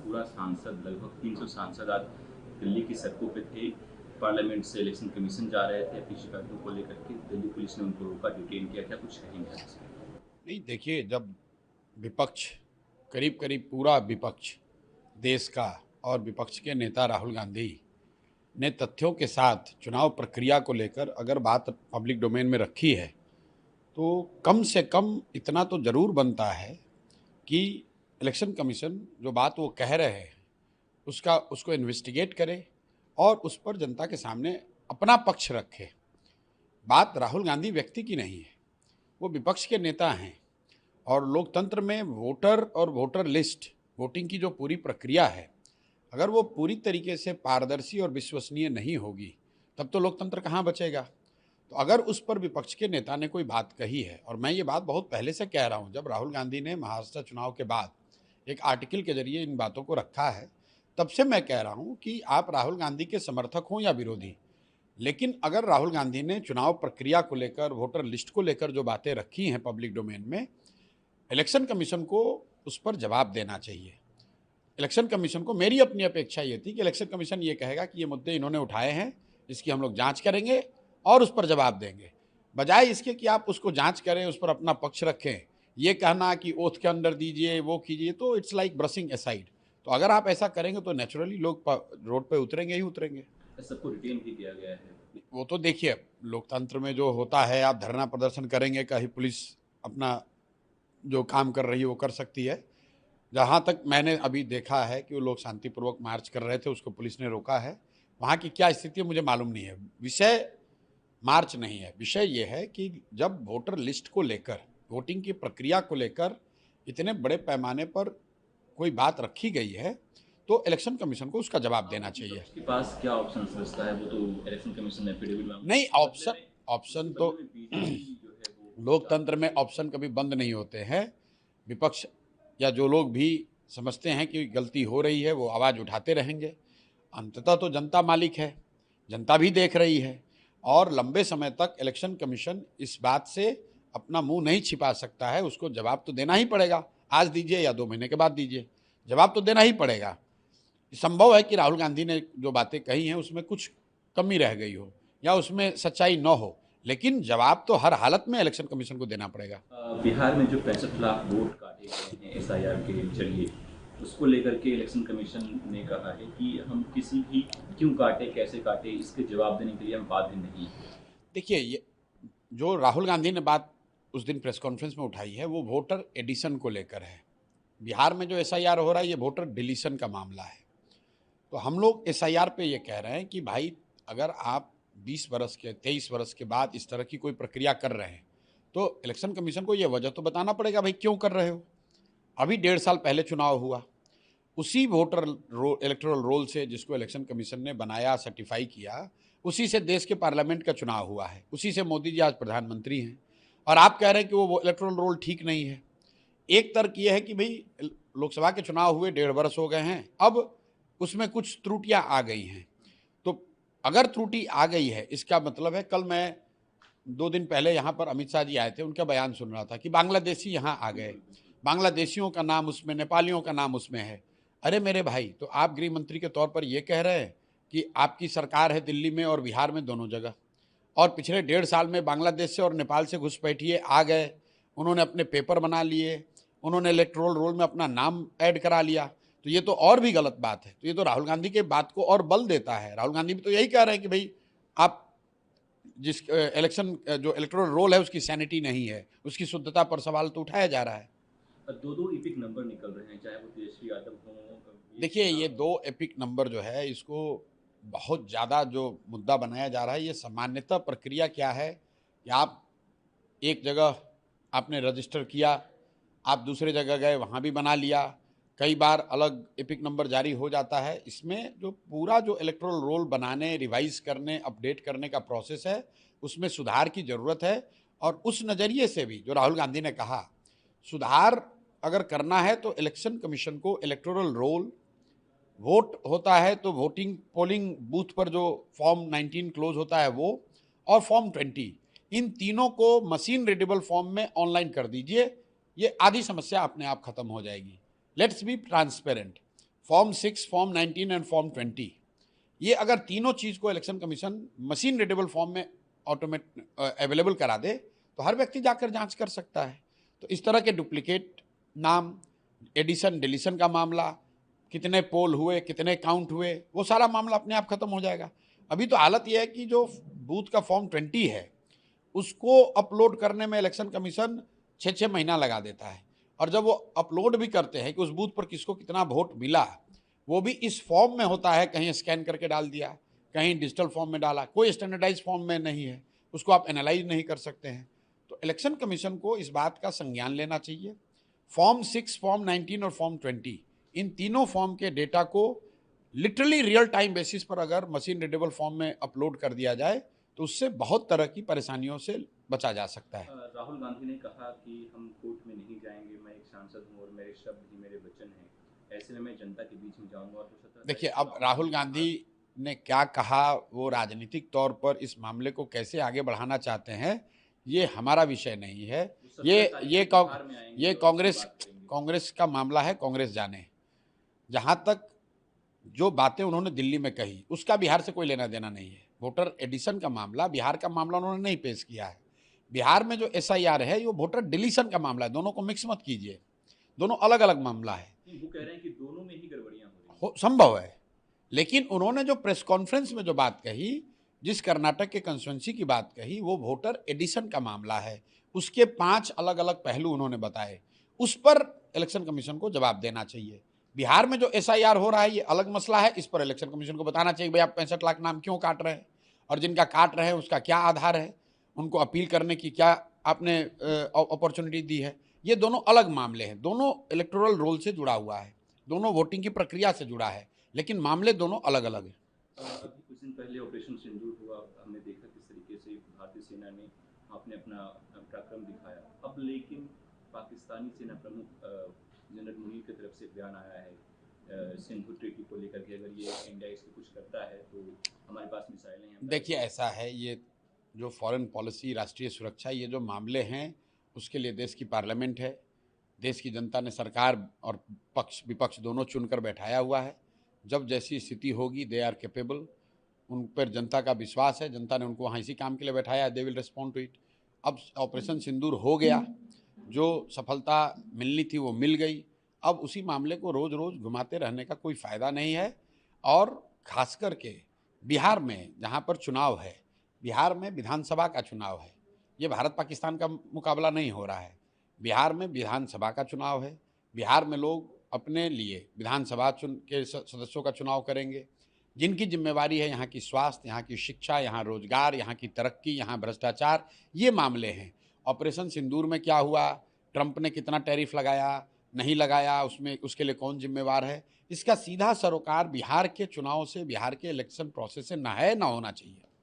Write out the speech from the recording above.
पूरा सांसद लगभग 300 सांसद आज दिल्ली की सड़कों पे थे। पार्लियामेंट से इलेक्शन कमीशन जा रहे थे अपनी शिकायतों को लेकर के। दिल्ली पुलिस ने उनको रोका, डिटेन किया। क्या कुछ कहेंगे आप इसमें? नहीं, देखिए, जब विपक्ष, करीब करीब पूरा विपक्ष देश का, और विपक्ष के नेता राहुल गांधी ने तथ्यों के साथ चुनाव प्रक्रिया को लेकर अगर बात पब्लिक डोमेन में रखी है, तो कम से कम इतना तो ज़रूर बनता है कि इलेक्शन कमीशन जो बात वो कह रहे हैं उसको इन्वेस्टिगेट करे और उस पर जनता के सामने अपना पक्ष रखे। बात राहुल गांधी व्यक्ति की नहीं है, वो विपक्ष के नेता हैं। और लोकतंत्र में वोटर और वोटर लिस्ट, वोटिंग की जो पूरी प्रक्रिया है, अगर वो पूरी तरीके से पारदर्शी और विश्वसनीय नहीं होगी तब तो लोकतंत्र कहाँ बचेगा। तो अगर उस पर विपक्ष के नेता ने कोई बात कही है, और मैं ये बात बहुत पहले से कह रहा हूँ, जब राहुल गांधी ने महाराष्ट्र चुनाव के बाद एक आर्टिकल के जरिए इन बातों को रखा है, तब से मैं कह रहा हूँ कि आप राहुल गांधी के समर्थक हों या विरोधी, लेकिन अगर राहुल गांधी ने चुनाव प्रक्रिया को लेकर, वोटर लिस्ट को लेकर जो बातें रखी हैं पब्लिक डोमेन में, इलेक्शन कमीशन को उस पर जवाब देना चाहिए। इलेक्शन कमीशन को, मेरी अपनी अपेक्षा ये थी कि इलेक्शन कमीशन ये कहेगा कि ये मुद्दे इन्होंने उठाए हैं, इसकी हम लोग जांच करेंगे और उस पर जवाब देंगे, बजाय इसके कि आप उसको जांच करें, उस पर अपना पक्ष रखें। ये कहना कि ओथ के अंदर दीजिए, वो कीजिए, तो इट्स लाइक ब्रशिंग असाइड। तो अगर आप ऐसा करेंगे तो नेचुरली लोग रोड पे उतरेंगे ही उतरेंगे। सबको रिटेन भी किया गया है। वो तो देखिए, लोकतंत्र में जो होता है, आप धरना प्रदर्शन करेंगे, कहीं पुलिस अपना जो काम कर रही है वो कर सकती है। जहाँ तक मैंने अभी देखा है कि वो लोग शांतिपूर्वक मार्च कर रहे थे, उसको पुलिस ने रोका है। वहाँ की क्या स्थिति है मुझे मालूम नहीं है। विषय मार्च नहीं है, विषय ये है कि जब वोटर लिस्ट को लेकर, वोटिंग की प्रक्रिया को लेकर इतने बड़े पैमाने पर कोई बात रखी गई है, तो इलेक्शन कमीशन को उसका जवाब देना चाहिए। उसके पास क्या ऑप्शन बचता है? वो तो इलेक्शन कमीशन ने एफिडेविट नहीं, मांगा। ऑप्शन ऑप्शन तो बदले में बीजेपी जो है वो लोकतंत्र में ऑप्शन कभी बंद नहीं होते हैं। विपक्ष या जो लोग भी समझते हैं कि गलती हो रही है, वो आवाज़ उठाते रहेंगे। अंततः तो जनता मालिक है, जनता भी देख रही है, और लंबे समय तक इलेक्शन कमीशन इस बात से अपना मुंह नहीं छिपा सकता है। उसको जवाब तो देना ही पड़ेगा, आज दीजिए या 2 महीने के बाद दीजिए, जवाब तो देना ही पड़ेगा। संभव है कि राहुल गांधी ने जो बातें कही हैं उसमें कुछ कमी रह गई हो या उसमें सच्चाई न हो, लेकिन जवाब तो हर हालत में इलेक्शन कमीशन को देना पड़ेगा। बिहार में जो 65 लाख वोट काटे गए हैं एसआईआर के जरिए, उसको लेकर के इलेक्शन कमीशन ने कहा है कि हम किसी भी क्यों काटे, कैसे काटे, इसके जवाब देने के लिए हम बाध्य नहीं। देखिए, ये जो राहुल गांधी ने बात उस दिन प्रेस कॉन्फ्रेंस में उठाई है, वो वोटर एडिशन को लेकर है। बिहार में जो एसआईआर हो रहा है, ये वोटर डिलीशन का मामला है। तो हम लोग एसआईआर पे ये कह रहे हैं कि भाई, अगर आप 20 वर्ष के, 23 वर्ष के बाद इस तरह की कोई प्रक्रिया कर रहे हैं, तो इलेक्शन कमीशन को ये वजह तो बताना पड़ेगा, भाई क्यों कर रहे हो। अभी 1.5 साल पहले चुनाव हुआ, उसी वोटर इलेक्टोरल रोल से, जिसको इलेक्शन कमीशन ने बनाया, सर्टिफाई किया, उसी से देश के पार्लियामेंट का चुनाव हुआ है, उसी से मोदी जी आज प्रधानमंत्री हैं, और आप कह रहे हैं कि वो इलेक्टोरल रोल ठीक नहीं है। एक तर्क ये है कि भाई, लोकसभा के चुनाव हुए 1.5 वर्ष हो गए हैं, अब उसमें कुछ त्रुटियां आ गई हैं। तो अगर त्रुटि आ गई है, इसका मतलब है, कल मैं 2 दिन पहले यहाँ पर अमित शाह जी आए थे, उनका बयान सुन रहा था कि बांग्लादेशी यहाँ आ गए, बांग्लादेशियों का नाम उसमें, नेपालियों का नाम उसमें है। अरे मेरे भाई, तो आप गृह मंत्री के तौर पर ये कह रहे हैं कि आपकी सरकार है दिल्ली में और बिहार में, दोनों जगह, और पिछले 1.5 साल में बांग्लादेश से और नेपाल से घुसपैठिए आ गए, उन्होंने अपने पेपर बना लिए, उन्होंने इलेक्टोरल रोल में अपना नाम ऐड करा लिया, तो ये तो और भी गलत बात है। तो ये तो राहुल गांधी के बात को और बल देता है। राहुल गांधी भी तो यही कह रहे हैं कि भाई, आप जिस इलेक्शन जो इलेक्टोरल रोल है उसकी सैनिटी नहीं है, उसकी शुद्धता पर सवाल तो उठाया जा रहा है। दो दो इपिक नंबर निकल रहे हैं, चाहे वो तेजस्वी यादव हो। देखिए, ये 2 एपिक नंबर जो है, इसको बहुत ज़्यादा जो मुद्दा बनाया जा रहा है, ये सामान्यतः प्रक्रिया क्या है कि आप एक जगह आपने रजिस्टर किया, आप दूसरे जगह गए, वहाँ भी बना लिया, कई बार अलग एपिक नंबर जारी हो जाता है। इसमें जो पूरा जो इलेक्टोरल रोल बनाने, रिवाइज करने, अपडेट करने का प्रोसेस है, उसमें सुधार की ज़रूरत है। और उस नज़रिए से भी जो राहुल गांधी ने कहा, सुधार अगर करना है तो इलेक्शन कमीशन को इलेक्टोरल रोल, वोट होता है तो वोटिंग पोलिंग बूथ पर जो फॉर्म 19 क्लोज होता है वो, और फॉर्म 20, इन तीनों को मशीन रीडेबल फॉर्म में ऑनलाइन कर दीजिए, ये आधी समस्या अपने आप खत्म हो जाएगी। Let's be transparent. Form 6, form 19 and form 20, ये अगर तीनों चीज़ को election commission machine readable form में ऑटोमेट अवेलेबल करा दे तो हर व्यक्ति जाकर जांच कर सकता है। तो इस तरह के डुप्लीकेट नाम, एडिशन डिलीशन का मामला, कितने पोल हुए, कितने काउंट हुए, वो सारा मामला अपने आप खत्म हो जाएगा। अभी तो हालत यह है कि जो बूथ का फॉर्म 20 है उसको अपलोड करने में इलेक्शन कमीशन 6-6 महीना लगा देता है, और जब वो अपलोड भी करते हैं कि उस बूथ पर किसको कितना वोट मिला, वो भी इस फॉर्म में होता है, कहीं स्कैन करके डाल दिया, कहीं डिजिटल फॉर्म में डाला, कोई स्टैंडर्डाइज फॉर्म में नहीं है, उसको आप एनालाइज नहीं कर सकते हैं। तो इलेक्शन कमीशन को इस बात का संज्ञान लेना चाहिए। फॉर्म 6, फॉर्म 19 और फॉर्म 20, इन तीनों फॉर्म के डेटा को लिटरली रियल टाइम बेसिस पर अगर मशीन रीडेबल फॉर्म में अपलोड कर दिया जाए तो उससे बहुत तरह की परेशानियों से बचा जा सकता है। राहुल गांधी ने कहा कि हम कोर्ट में नहीं जाएंगे, मैं एक सांसद हूँ और मेरे शब्द ही मेरे वचन हैं, ऐसे में मैं जनता के बीच में जाऊंगा। और तो देखिए, अब राहुल गांधी ने क्या कहा, वो राजनीतिक तौर पर इस मामले को कैसे आगे बढ़ाना चाहते हैं, ये हमारा विषय नहीं है। ये कांग्रेस का मामला है, कांग्रेस जाने। जहाँ तक जो बातें उन्होंने दिल्ली में कही उसका बिहार से कोई लेना देना नहीं है। वोटर एडिशन का मामला, बिहार का मामला उन्होंने नहीं पेश किया है। बिहार में जो SIR है वो वोटर डिलीशन का मामला है, दोनों को मिक्स मत कीजिए, दोनों अलग अलग मामला है। वो कह रहे हैं कि दोनों में ही गड़बड़ियां हो रही संभव है, लेकिन उन्होंने जो प्रेस कॉन्फ्रेंस में जो बात कही, जिस कर्नाटक के कंस्टिट्यूंसी की बात कही, वो वोटर एडिशन का मामला है। उसके 5 अलग अलग पहलू उन्होंने बताए, उस पर इलेक्शन कमीशन को जवाब देना चाहिए। बिहार में जो SIR हो रहा है ये अलग मसला है, इस पर इलेक्शन कमीशन को बताना चाहिए भाई आप 65 लाख नाम क्यों काट रहे हैं, और जिनका काट रहे हैं उसका क्या आधार है, उनको अपील करने की क्या आपने अपॉर्चुनिटी दी है। ये दोनों अलग मामले हैं, दोनों इलेक्टोरल रोल से जुड़ा हुआ है, दोनों वोटिंग की प्रक्रिया से जुड़ा है, लेकिन मामले दोनों अलग अलग हैं। अभी कुछ दिन पहले ऑपरेशन सिंदूर हुआ, हमने देखा किस तरीके से भारतीय सेना ने आपने अपना पराक्रम दिखाया। अब लेकिन पाकिस्तानी सेना प्रमुख जनरल मुनीर की तरफ से बयान आया है सिंधु ट्रीटी को लेकर के, अगर ये इंडिया इसको कुछ करता है तो हमारे पास मिसाइलें हैं। देखिए, ऐसा है, ये जो फॉरेन पॉलिसी, राष्ट्रीय सुरक्षा, ये जो मामले हैं उसके लिए देश की पार्लियामेंट है, देश की जनता ने सरकार और पक्ष विपक्ष दोनों चुनकर बैठाया हुआ है। जब जैसी स्थिति होगी, दे आर कैपेबल, उन पर जनता का विश्वास है, जनता ने उनको वहाँ इसी काम के लिए बैठाया है, they will respond to it. अब ऑपरेशन सिंदूर हो गया, जो सफलता मिलनी थी वो मिल गई। अब उसी मामले को रोज़ रोज़ घुमाते रहने का कोई फ़ायदा नहीं है, और ख़ास करके बिहार में जहाँ पर चुनाव है, बिहार में विधानसभा का चुनाव है, ये भारत पाकिस्तान का मुकाबला नहीं हो रहा है, बिहार में विधानसभा का चुनाव है। बिहार में लोग अपने लिए विधानसभा के सदस्यों का चुनाव करेंगे, जिनकी जिम्मेवारी है यहाँ की स्वास्थ्य, यहाँ की शिक्षा, यहाँ रोजगार, यहाँ की तरक्की, यहाँ भ्रष्टाचार, ये मामले हैं। ऑपरेशन सिंदूर में क्या हुआ, ट्रंप ने कितना टैरिफ लगाया, नहीं लगाया, उसमें उसके लिए कौन जिम्मेवार है, इसका सीधा सरोकार बिहार के चुनाव से, बिहार के इलेक्शन प्रोसेस से ना है, ना होना चाहिए।